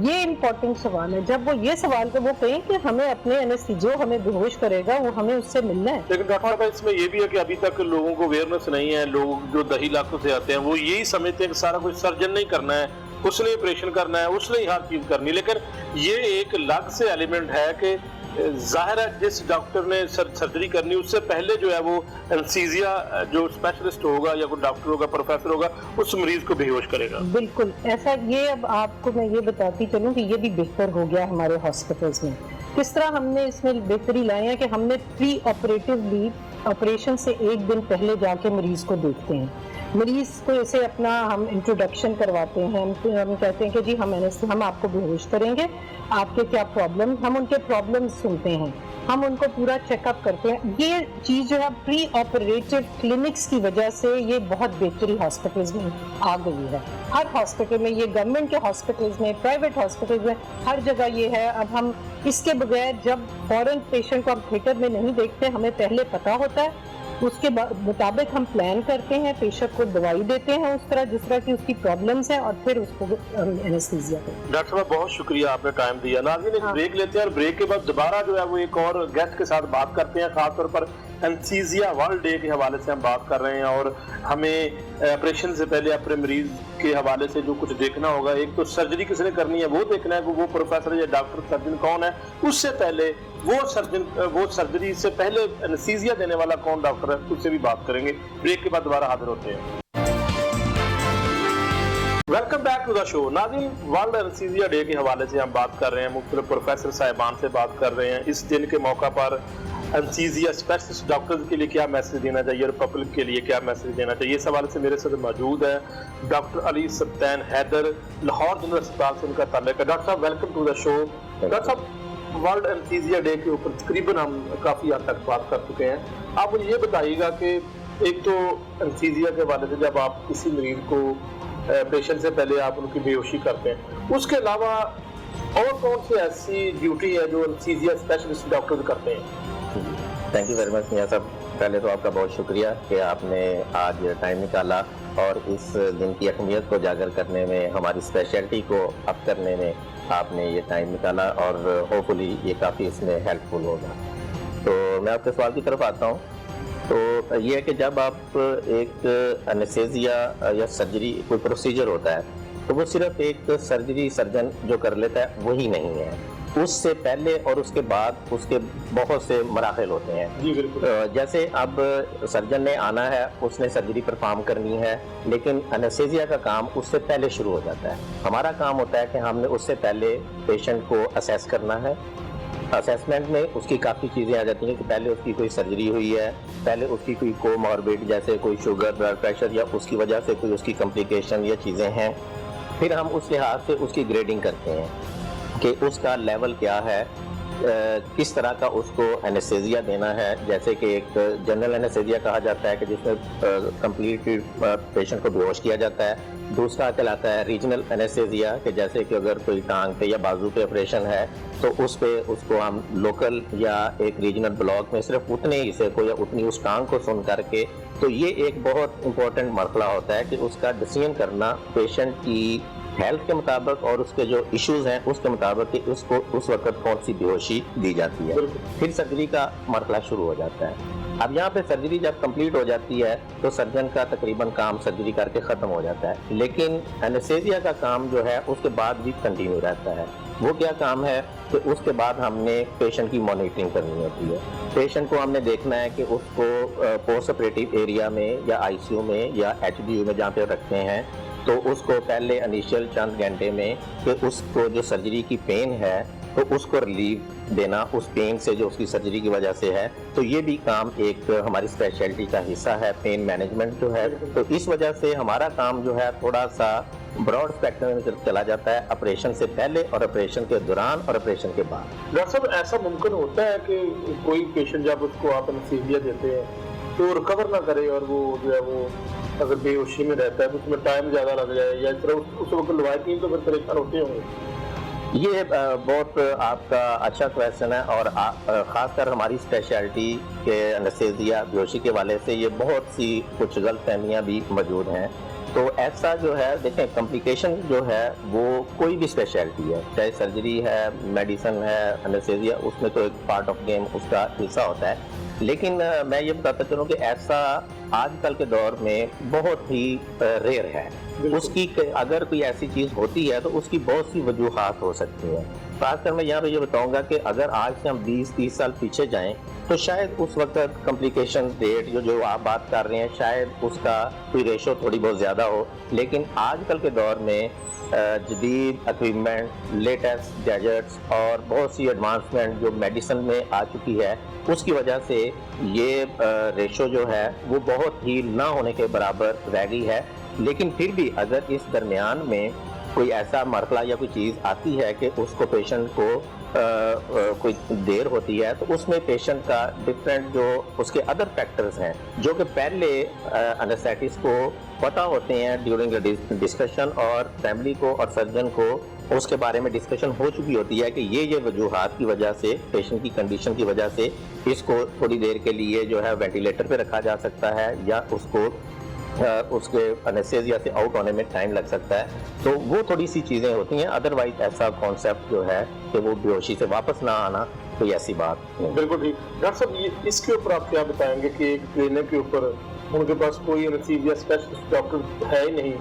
Speaker 3: ये इम्पोर्टेंट सवाल है। जब वो ये सवाल को वो कहें कि हमें अपने एनेस्थीसिया जो हमें बेहोश करेगा वो हमें उससे मिलना है।
Speaker 1: लेकिन डॉक्टर साहब, इसमें ये भी है कि अभी तक लोगों को अवेयरनेस नहीं है। लोग जो दही इलाकों से आते हैं वो यही समझते हैं कि सारा कुछ सर्जन नहीं करना है, उसने ऑपरेशन करना है, उसने ही हर चीज करनी। लेकिन ये एक अलग से एलिमेंट है कि जाहिर है जिस डॉक्टर ने सर्जरी करनी उससे पहले जो है वो एनेस्थीसिया जो स्पेशलिस्ट होगा या कोई डॉक्टर होगा, प्रोफेसर होगा, उस मरीज को बेहोश करेगा।
Speaker 3: बिल्कुल ऐसा। ये अब आपको मैं ये बताती चलूं कि ये भी बेहतर हो गया हमारे हॉस्पिटल्स में। किस तरह हमने इसमें बेहतरी लाई है कि हमने प्री ऑपरेटिवली ऑपरेशन से एक दिन पहले जाके मरीज को देखते हैं। मरीज को ऐसे अपना हम इंट्रोडक्शन करवाते हैं, हम कहते हैं कि जी हम आपको बेहोश करेंगे, आपके क्या प्रॉब्लम, हम उनके प्रॉब्लम सुनते हैं, हम उनको पूरा चेकअप करते हैं। ये चीज़ जो है प्री ऑपरेटिव क्लिनिक्स की वजह से ये बहुत बेहतरी हॉस्पिटल्स में आ गई है। हर हॉस्पिटल में, ये गवर्नमेंट के हॉस्पिटल्स में, प्राइवेट हॉस्पिटल्स में, हर जगह ये है। अब हम इसके बगैर जब फॉरेन पेशेंट को हम थिएटर में नहीं देखते, हमें पहले पता होता है, उसके मुताबिक हम प्लान करते हैं, पेशेंट को दवाई देते हैं उस तरह जिस तरह की उसकी प्रॉब्लम्स हैं और फिर उसको एनेस्थीसिया देते हैं।
Speaker 1: डॉक्टर साहब, बहुत शुक्रिया, आपने टाइम दिया। नाज़रीन, एक ब्रेक लेते हैं और ब्रेक के बाद दोबारा जो है वो एक और गेस्ट के साथ बात करते हैं। खासतौर पर एनेस्थीसिया वर्ल्ड डे के हवाले से हम बात कर रहे हैं और हमें ऑपरेशन से पहले अपने मरीज के हवाले से जो कुछ देखना होगा, एक तो सर्जरी किसने करनी है वो देखना है कि वो प्रोफेसर या डॉक्टर सर्जन कौन है, उससे पहले वो सर्जरी से पहले एनेस्थीसिया देने वाला कौन डॉक्टर है, उससे भी बात करेंगे। ब्रेक के बाद दोबारा हाजिर होते हैं। Welcome back to the show. नाज़रीन, वर्ल्ड एनेस्थीसिया डे के हवाले से हम बात कर रहे हैं, मुख्तलिफ प्रोफेसर साहिबान से बात कर रहे हैं। इस दिन के मौका पर एनेस्थीसिया स्पेशलिस्ट डॉक्टर्स के लिए क्या मैसेज देना चाहिए और पब्लिक के लिए क्या मैसेज देना चाहिए, इस हवाले से मेरे साथ मौजूद है डॉक्टर अली सब्तैन हैदर, लाहौर जनरल अस्पताल से उनका ताल्लुक है। डॉक्टर साहब, welcome to the show. Doctor साहब, वर्ल्ड एनेस्थीसिया डे के ऊपर तकरीबन हम काफ़ी हद तक बात कर चुके हैं। आप मुझे ये बताइएगा कि एक तो एनेस्थीसिया के हवाले से जब आप किसी मरीज को पेशेंट से पहले आप उनकी बेहोशी करते हैं, उसके अलावा और कौन सी ऐसी ड्यूटी है जो एनेस्थीसिया स्पेशलिस्ट डॉक्टर करते हैं?
Speaker 4: थैंक यू वेरी मच मियां साहब। पहले तो आपका बहुत शुक्रिया कि आपने आज टाइम निकाला और इस दिन की अहमियत को उजागर करने में, हमारी स्पेशलिटी को अप करने में आपने ये टाइम निकाला और होपफुली ये काफ़ी इसमें हेल्पफुल होगा। तो मैं आपके सवाल की तरफ आता हूँ। तो ये है कि जब आप एक एनेस्थीसिया या सर्जरी कोई प्रोसीजर होता है तो वो सिर्फ एक सर्जरी सर्जन जो कर लेता है वही नहीं है, उससे पहले और उसके बाद उसके बहुत से मराहल होते हैं।
Speaker 1: जी बिल्कुल।
Speaker 4: जैसे अब सर्जन ने आना है, उसने सर्जरी परफॉर्म करनी है, लेकिन एनेस्थीसिया का काम उससे पहले शुरू हो जाता है। हमारा काम होता है कि हमने उससे पहले पेशेंट को असेस करना है। असेसमेंट में उसकी काफ़ी चीज़ें आ जाती हैं कि पहले उसकी कोई सर्जरी हुई है, पहले उसकी कोई कोमॉर्बिड जैसे कोई शुगर, ब्लड प्रेशर या उसकी वजह से कोई उसकी कॉम्प्लिकेशन या चीज़ें हैं। फिर हम उस लिहाज से उसकी ग्रेडिंग करते हैं कि उसका लेवल क्या है, किस तरह का उसको एनेस्थीसिया देना है। जैसे कि एक जनरल एनेस्थीसिया कहा जाता है कि जिसमें कंप्लीट पेशेंट को बेहोश किया जाता है। दूसरा कहलाता है रीजनल एनेस्थीसिया कि जैसे कि अगर कोई टांग पे या बाजू पे ऑपरेशन है तो उस पे उसको हम लोकल या एक रीजनल ब्लॉक में सिर्फ उतने हिस्से को या उतनी उस टांग को सुन करके, तो ये एक बहुत इंपॉर्टेंट मरहला होता है कि उसका डिसीजन करना पेशेंट की हेल्थ के मुताबिक और उसके जो इश्यूज हैं उसके मुताबिक कि उसको उस वक्त कौन सी बेहोशी दी जाती है। फिर सर्जरी का मरहला शुरू हो जाता है। अब यहाँ पे सर्जरी जब कंप्लीट हो जाती है तो सर्जन का तकरीबन काम सर्जरी करके ख़त्म हो जाता है, लेकिन एनेस्थीसिया का काम जो है उसके बाद भी कंटिन्यू रहता है। وہ کیا کام ہے کہ اس کے بعد ہم نے پیشنٹ کی مانیٹرنگ کرنی ہوتی ہے. پیشنٹ کو ہم نے دیکھنا ہے کہ اس کو پوسٹ آپریٹیو ایریا میں یا آئی سی یو میں یا ایچ ڈی یو میں جہاں پہ رکھتے ہیں تو اس کو پہلے انیشیل چند گھنٹے میں کہ اس کو جو سرجری کی پین ہے تو اس کو ریلیف دینا اس پین سے جو اس کی سرجری کی وجہ سے ہے. تو یہ بھی کام ایک ہماری اسپیشلٹی کا حصہ ہے مین مینجمنٹ جو ہے. تو اس وجہ سے ہمارا کام جو ہے تھوڑا سا براڈ اسپیکٹرم میں چلا جاتا ہے آپریشن سے پہلے اور آپریشن کے دوران اور آپریشن کے بعد.
Speaker 1: ڈاکٹر صاحب ایسا ممکن ہوتا ہے کہ کوئی پیشنٹ جب اس کو آپ انستھیزیا دیتے ہیں تو ریکور نہ کرے اور وہ جو ہے وہ اگر بے ہوشی میں رہتا ہے تو اس میں ٹائم زیادہ لگ جائے یا اس طرح اس وقت لوائٹین تو پھر پریشان ہوتے ہوں گے؟
Speaker 4: یہ بہت آپ کا اچھا کویشچن ہے اور خاص کر ہماری اسپیشلٹی کے انستھیزیا بے ہوشی کے والے سے یہ بہت سی کچھ غلط فہمیاں بھی موجود ہیں. تو ایسا جو ہے دیکھیں کمپلیکیشن جو ہے وہ کوئی بھی اسپیشلٹی ہے چاہے سرجری ہے میڈیسن ہے انستھیزیا اس میں تو ایک پارٹ آف گیم اس کا حصہ ہوتا ہے. لیکن میں یہ بتاتا چلوں کہ ایسا آج کل کے دور میں بہت ہی ریئر ہے. اس کی اگر کوئی ایسی چیز ہوتی ہے تو اس کی بہت سی وجوہات ہو سکتی ہیں. خاص کر میں یہاں پہ یہ بتاؤں گا کہ اگر آج سے ہم 20-30 سال پیچھے جائیں تو شاید اس وقت کمپلیکیشن ریٹ جو آپ بات کر رہے ہیں شاید اس کا کوئی ریشو تھوڑی بہت زیادہ ہو. لیکن آج کل کے دور میں جدید اکوپمنٹ لیٹسٹ گیجٹس اور بہت سی ایڈوانسمنٹ جو میڈیسن میں آ چکی ہے اس کی وجہ سے یہ ریشو جو ہے وہ بہت ہی نہ ہونے کے برابر رہ گئی ہے. لیکن پھر بھی اگر اس درمیان میں کوئی ایسا مرحلہ یا کوئی چیز آتی ہے کہ اس کو پیشنٹ کو کوئی دیر ہوتی ہے تو اس میں پیشنٹ کا ڈفرینٹ جو اس کے ادر فیکٹرز ہیں جو کہ پہلے انستھیٹسٹ کو پتہ ہوتے ہیں ڈیورنگ ڈسکشن اور فیملی کو اور سرجن کو اس کے بارے میں ڈسکشن ہو چکی ہوتی ہے کہ یہ وجوہات کی وجہ سے پیشنٹ کی کنڈیشن کی وجہ سے اس کو تھوڑی دیر کے لیے جو ہے وینٹیلیٹر پہ رکھا جا سکتا ہے یا اس کو اس کے انستھیزیا سے آؤٹ ہونے میں ٹائم لگ سکتا ہے. تو وہ تھوڑی سی چیزیں ہوتی ہیں. ادروائز ایسا کانسیپٹ جو ہے کہ وہ بے ہوشی سے واپس نہ آنا کوئی ایسی بات نہیں.
Speaker 1: بالکل ٹھیک. ڈاکٹر صاحب اس کے اوپر آپ کیا بتائیں گے کہ ایک کلینک کے اوپر ان کے پاس کوئی انستھیزیا اسپیشلسٹ ڈاکٹر ہے ہی نہیں,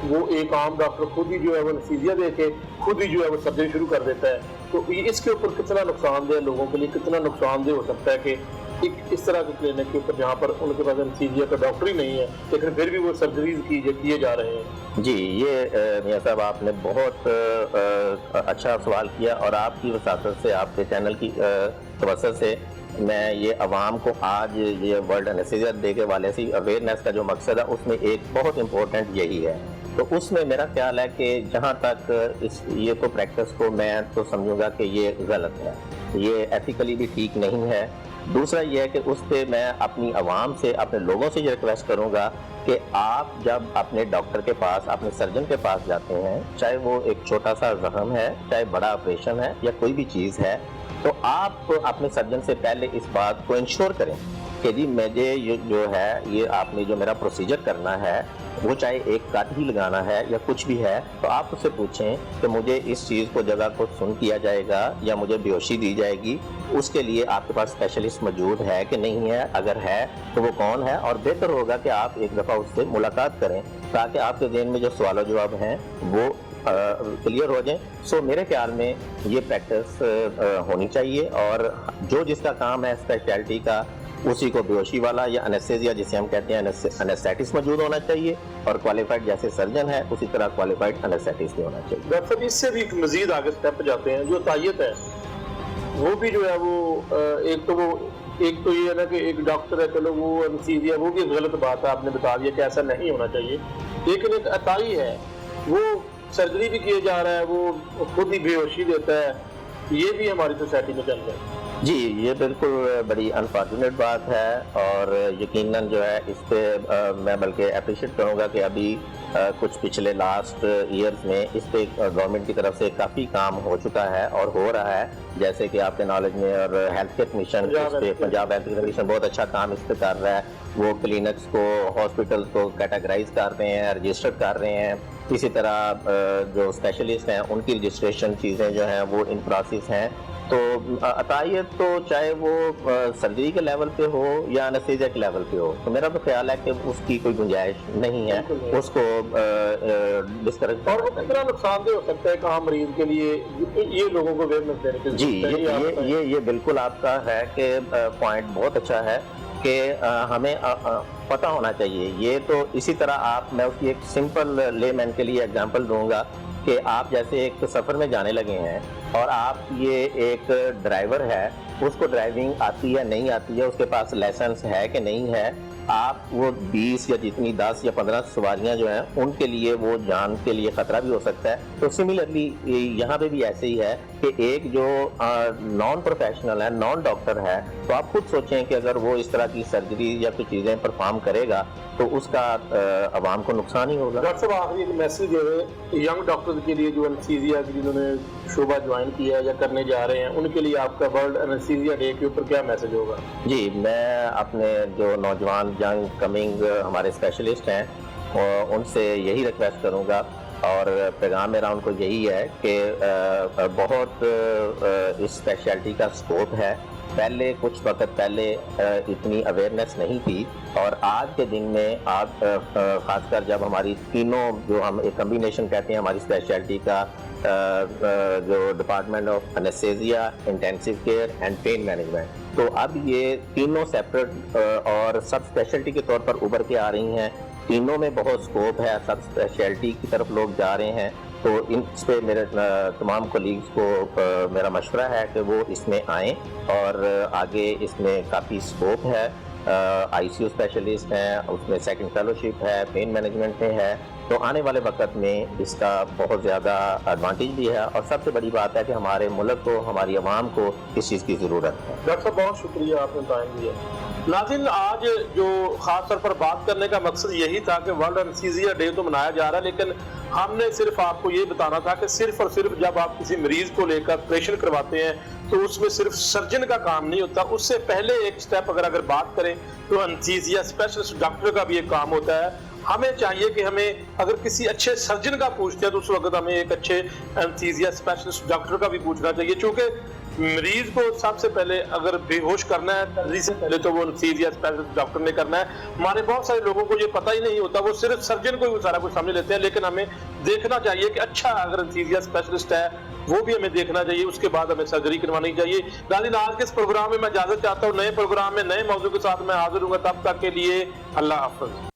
Speaker 1: وہ ایک عام ڈاکٹر خود ہی جو ہے وہ انستھیزیا دے کے خود ہی جو ہے وہ سرجری شروع کر دیتا ہے. تو اس کے اوپر کتنا نقصان دہ لوگوں کے لیے کتنا نقصان دہ ہو سکتا ہے کہ ایک اس طرح کے کلینک کے اوپر جہاں پر ان کے پاس انستھیزیا کا ڈاکٹر ہی نہیں ہے لیکن پھر بھی وہ سرجریز کیے جا رہے ہیں.
Speaker 4: جی یہ میاں صاحب آپ نے بہت اچھا سوال کیا اور آپ کی وساطت سے آپ کے چینل کی توسط سے میں یہ عوام کو آج یہ ورلڈ انستھیزیا ڈے کے والے سے اویئرنیس کا جو مقصد ہے اس میں ایک بہت امپورٹنٹ یہی ہے. تو اس میں میرا خیال ہے کہ جہاں تک یہ تو پریکٹس کو میں تو سمجھوں گا کہ یہ غلط ہے, یہ ایتھیکلی بھی ٹھیک نہیں ہے. دوسرا یہ ہے کہ اس پہ میں اپنی عوام سے اپنے لوگوں سے یہ ریکویسٹ کروں گا کہ آپ جب اپنے ڈاکٹر کے پاس اپنے سرجن کے پاس جاتے ہیں چاہے وہ ایک چھوٹا سا زخم ہے چاہے بڑا آپریشن ہے یا کوئی بھی چیز ہے تو آپ اپنے سرجن سے پہلے اس بات کو انشور کریں کہ جی مجھے جو ہے یہ آپ نے جو میرا پروسیجر کرنا ہے وہ چاہے ایک کٹ ہی لگانا ہے یا کچھ بھی ہے تو آپ اس سے پوچھیں کہ مجھے اس چیز کو جگہ کو سن کیا جائے گا یا مجھے بے ہوشی دی جائے گی. اس کے لیے آپ کے پاس اسپیشلسٹ موجود ہے کہ نہیں ہے, اگر ہے تو وہ کون ہے, اور بہتر ہوگا کہ آپ ایک دفعہ اس سے ملاقات کریں تاکہ آپ کے ذہن میں جو سوال و جواب ہیں وہ کلیئر ہو جائیں. سو میرے خیال میں یہ پریکٹس ہونی چاہیے اور جو جس کا کام ہے اسپیشلٹی کا اسی کو بے ہوشی والا یا انستھیزیا جسے ہم کہتے ہیں انستھیٹسٹ موجود ہونا چاہیے اور کوالیفائڈ جیسے سرجن ہے اسی طرح کوالیفائڈ انستھیٹسٹ بھی ہونا چاہیے.
Speaker 1: ڈاکٹر صاحب اس سے بھی مزید آگے اسٹیپ جاتے ہیں جو عطائیت ہے وہ بھی جو ہے وہ ایک تو یہ ہے نا کہ ایک ڈاکٹر ہے چلو وہ انستھیزیا وہ بھی غلط بات ہے, آپ نے بتا دیا کہ ایسا نہیں ہونا چاہیے. لیکن ایک عطائی ہے وہ سرجری بھی کیے جا رہا ہے وہ خود ہی بے ہوشی دیتا ہے, یہ بھی ہماری سوسائٹی میں چل رہا ہے.
Speaker 4: جی یہ بالکل بڑی انفارچونیٹ بات ہے اور یقیناً جو ہے اس پہ میں بلکہ اپریشیٹ کروں گا کہ ابھی کچھ پچھلے لاسٹ ایئرز میں اس پہ گورنمنٹ کی طرف سے کافی کام ہو چکا ہے اور ہو رہا ہے. جیسے کہ آپ کے نالج میں اور ہیلتھ کیئر کمیشن اس پہ پنجاب ہیلتھ کیئر کمیشن بہت اچھا کام اس پہ کر رہا ہے. وہ کلینکس کو ہاسپٹلس کو کیٹاگرائز کر رہے ہیں, رجسٹر کر رہے ہیں. اسی طرح جو اسپیشلسٹ ہیں ان کی رجسٹریشن چیزیں جو ہیں وہ ان پروسیس ہیں. تو عطائیت تو چاہے وہ سرجری کے لیول پہ ہو یا انستھیزیا کے لیول پہ ہو تو میرا تو خیال ہے کہ اس کی کوئی گنجائش نہیں ہے. اس کو डिस्करेज
Speaker 1: और वो कितना नुकसानदेह हो सकता है एक आम मरीज के लिए, ये लोगों को अवेयरनेस देने की
Speaker 4: जी,
Speaker 1: जरूरत है।
Speaker 4: ये बिल्कुल आपका है कि पॉइंट बहुत अच्छा है कि हमें पता होना चाहिए। ये तो इसी तरह मैं उसकी एक सिंपल लेमैन के लिए एग्जांपल दूंगा कि आप जैसे एक सफ़र में जाने लगे हैं और आप ये एक ड्राइवर है, उसको ड्राइविंग आती है नहीं आती है, उसके पास लाइसेंस है कि नहीं है, आप वो 20 या जितनी 10 या 15 सवारियां जो हैं उनके लिए वो जान के लिए खतरा भी हो सकता है। तो सिमिलरली यहाँ पे भी ऐसे ही है कि एक जो नॉन प्रोफेशनल है, नॉन डॉक्टर है, तो आप खुद सोचें कि अगर वो इस तरह की सर्जरी या कुछ चीज़ें परफॉर्म करेगा तो उसका आवाम को नुकसान ही होगा।
Speaker 1: डॉक्टर साहब आखिरी एक मैसेज है यंग डॉक्टर्स के लिए जो एनेस्थीसिया की जिन्होंने शोबा ज्वाइन किया है या करने जा रहे हैं, उनके लिए आपका वर्ल्ड एनेस्थीसिया डे के ऊपर क्या मैसेज होगा?
Speaker 4: जी, मैं अपने जो नौजवान यंग कमिंग हमारे स्पेशलिस्ट हैं उनसे यही रिक्वेस्ट करूंगा और पैगाम मेरा उनको यही है कि बहुत इस स्पेशलिटी का स्कोप है। पहले कुछ वक्त पहले इतनी अवेयरनेस नहीं थी और आज के दिन में आप खासकर जब हमारी तीनों जो हम एक कम्बिनेशन कहते हैं हमारी स्पेशलिटी का जो department of anaesthesia, intensive care and pain management, तो अब ये तीनों सेपरेट और सब स्पेशलिटी के तौर पर उभर के आ रही हैं। तीनों में बहुत स्कोप है, सब स्पेशलिटी की तरफ लोग जा रहे हैं। तो इन पे मेरे तमाम कोलीग्स को मेरा मशवरा है कि वो इसमें आएँ और आगे इसमें काफ़ी स्कोप है। ICU स्पेशलिस्ट हैं, उसमें सेकंड फेलोशिप है, पेन मैनेजमेंट में है, तो आने वाले वक्त में इसका बहुत ज़्यादा एडवांटेज भी है और सबसे बड़ी बात है कि हमारे मुल्क को, हमारी आवाम को इस चीज़ की ज़रूरत है।
Speaker 1: डॉक्टर साहब बहुत शुक्रिया, आपने टाइम दिया। नाज़रीन, आज जो खास तौर पर बात करने का मकसद यही था कि वर्ल्ड एनेस्थीसिया डे तो मनाया जा रहा है, लेकिन हमने सिर्फ आपको ये बताना था कि सिर्फ और सिर्फ जब आप किसी मरीज को लेकर ऑपरेशन करवाते हैं तो उसमें सिर्फ सर्जन का काम नहीं होता, उससे पहले एक स्टेप अगर बात करें तो एनेस्थीसिया स्पेशलिस्ट डॉक्टर का भी एक काम होता है। हमें चाहिए कि हमें अगर किसी अच्छे सर्जन का पूछते हैं तो उस वक्त हमें एक अच्छे एनेस्थीसिया स्पेशलिस्ट डॉक्टर का भी पूछना चाहिए, क्योंकि मरीज को सबसे पहले अगर बेहोश करना है सर्जरी से पहले तो वो एनेस्थीसिया स्पेशलिस्ट डॉक्टर ने करना है। हमारे बहुत सारे लोगों को ये पता ही नहीं होता, वो सिर्फ सर्जन को ही सारा कुछ समझ लेते हैं, लेकिन हमें देखना चाहिए कि अच्छा अगर एनेस्थीसिया स्पेशलिस्ट है वो भी हमें देखना चाहिए, उसके बाद हमें सर्जरी करवानी चाहिए। नाज़रीन, आज के इस प्रोग्राम में मैं इजाजत चाहता हूँ, नए प्रोग्राम में नए मौजू के साथ मैं हाजिर हूँ, तब तक के लिए अल्लाह हाफ़िज़।